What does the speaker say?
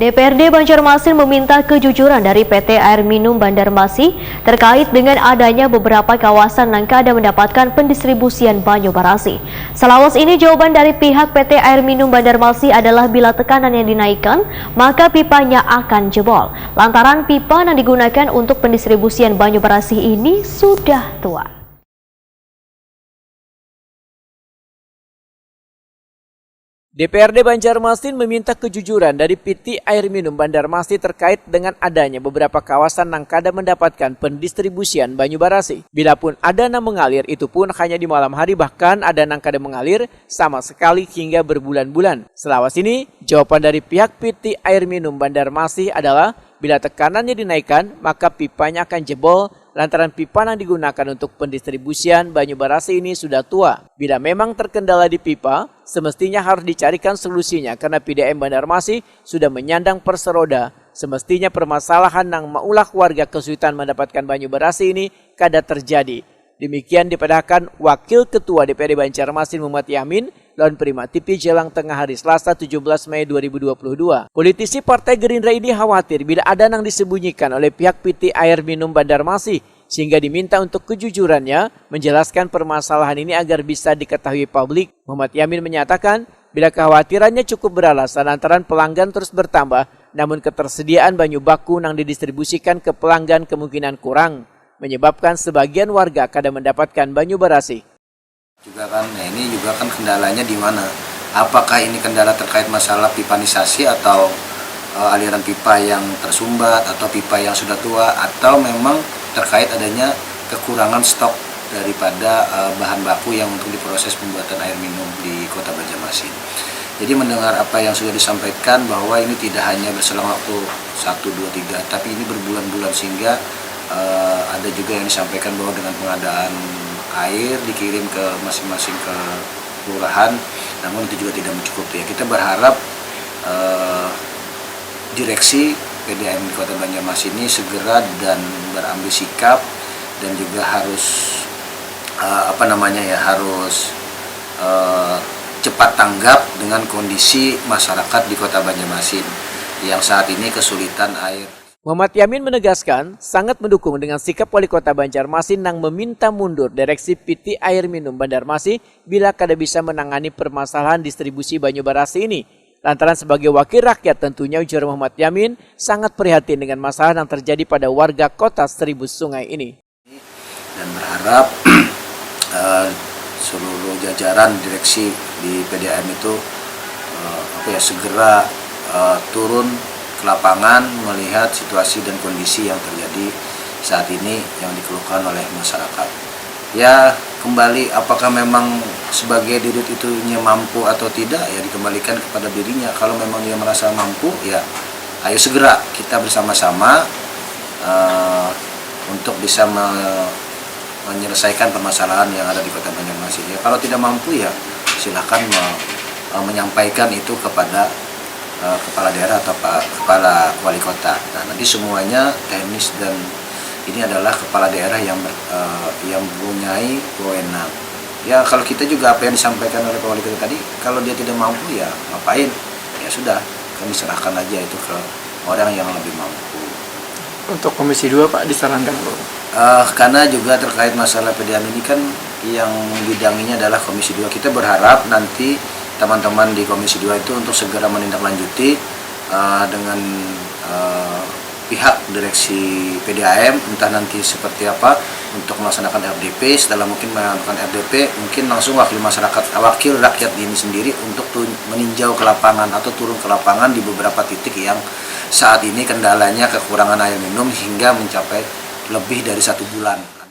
DPRD Banjarmasin meminta kejujuran dari PT Air Minum Banjarmasin terkait dengan adanya beberapa kawasan yang kada mendapatkan pendistribusian banyu barasi. Selawas ini jawaban dari pihak PT Air Minum Banjarmasin adalah bila tekanan yang dinaikkan, maka pipanya akan jebol. Lantaran pipa yang digunakan untuk pendistribusian banyu barasi ini sudah tua. DPRD Banjarmasin meminta kejujuran dari PT Air Minum Banjarmasin terkait dengan adanya beberapa kawasan yang kada mendapatkan pendistribusian banyu barasi. Bilapun ada yang mengalir, itu pun hanya di malam hari, bahkan ada yang kada mengalir sama sekali hingga berbulan-bulan. Selawas ini, jawaban dari pihak PT Air Minum Banjarmasin adalah bila tekanannya dinaikkan, maka pipanya akan jebol lantaran pipa yang digunakan untuk pendistribusian banyu barasi ini sudah tua. Bila memang terkendala di pipa, semestinya harus dicarikan solusinya karena PDAM Banjarmasin sudah menyandang perseroda. Semestinya permasalahan yang maulah warga kesulitan mendapatkan banyu barasi ini kada terjadi. Demikian dipadahkan Wakil Ketua DPRD Banjarmasin Muhammad Yamin lawan Prima TV jelang tengah hari Selasa 17 Mei 2022. Politisi Partai Gerindra ini khawatir bila ada yang disembunyikan oleh pihak PT Air Minum Banjarmasin sehingga diminta untuk kejujurannya menjelaskan permasalahan ini agar bisa diketahui publik. Muhammad Yamin menyatakan bila kekhawatirannya cukup beralasan lantaran pelanggan terus bertambah, namun ketersediaan banyu baku yang didistribusikan ke pelanggan kemungkinan kurang, menyebabkan sebagian warga kada mendapatkan banyu barasi. Juga kan, ini juga kan kendalanya di mana? Apakah ini kendala terkait masalah pipanisasi atau aliran pipa yang tersumbat atau pipa yang sudah tua, atau memang terkait adanya kekurangan stok daripada bahan baku yang untuk diproses pembuatan air minum di Kota Banjarmasin. Jadi mendengar apa yang sudah disampaikan bahwa ini tidak hanya berselang waktu 1, 2, 3, tapi ini berbulan-bulan sehingga ada juga yang disampaikan bahwa dengan pengadaan air dikirim ke masing-masing ke kelurahan, namun itu juga tidak mencukupi. Ya, kita berharap direksi PDAM di Kota Banjarmasin ini segera dan berambil sikap dan juga harus harus cepat tanggap dengan kondisi masyarakat di Kota Banjarmasin yang saat ini kesulitan air. Muhammad Yamin menegaskan sangat mendukung dengan sikap Wali Kota Banjarmasin yang meminta mundur direksi PT Air Minum Banjarmasin bila kada bisa menangani permasalahan distribusi banyu barasi ini. Lantaran sebagai wakil rakyat tentunya ujar Muhammad Yamin sangat prihatin dengan masalah yang terjadi pada warga Kota Seribu Sungai ini. Dan berharap seluruh jajaran direksi di PDAM itu segera turun ke lapangan melihat situasi dan kondisi yang terjadi saat ini yang dikeluhkan oleh masyarakat. Ya, kembali apakah memang sebagai dirut itunya mampu atau tidak, ya dikembalikan kepada dirinya. Kalau memang dia merasa mampu, ya ayo segera kita bersama-sama untuk bisa menyelesaikan permasalahan yang ada di Kota Banjarmasin. Ya, kalau tidak mampu, ya silakan menyampaikan itu kepada kepala daerah atau kepala wali kota. Nah, nanti semuanya teknis dan ini adalah kepala daerah yang mempunyai wewenang. Ya, kalau kita juga apa yang disampaikan oleh Pak Wali Kota tadi, kalau dia tidak mampu ya ngapain? Ya sudah, kami serahkan aja itu ke orang yang lebih mampu. Untuk Komisi 2 Pak disarankan Pak? Karena juga terkait masalah PDAM ini kan yang membidanginya adalah Komisi 2. Kita berharap nanti teman-teman di Komisi 2 itu untuk segera menindaklanjuti dengan pihak direksi PDAM, entah nanti seperti apa untuk melaksanakan RDP. Setelah mungkin melakukan RDP, mungkin langsung wakil rakyat ini sendiri untuk meninjau ke lapangan atau turun ke lapangan di beberapa titik yang saat ini kendalanya kekurangan air minum hingga mencapai lebih dari 1 bulan.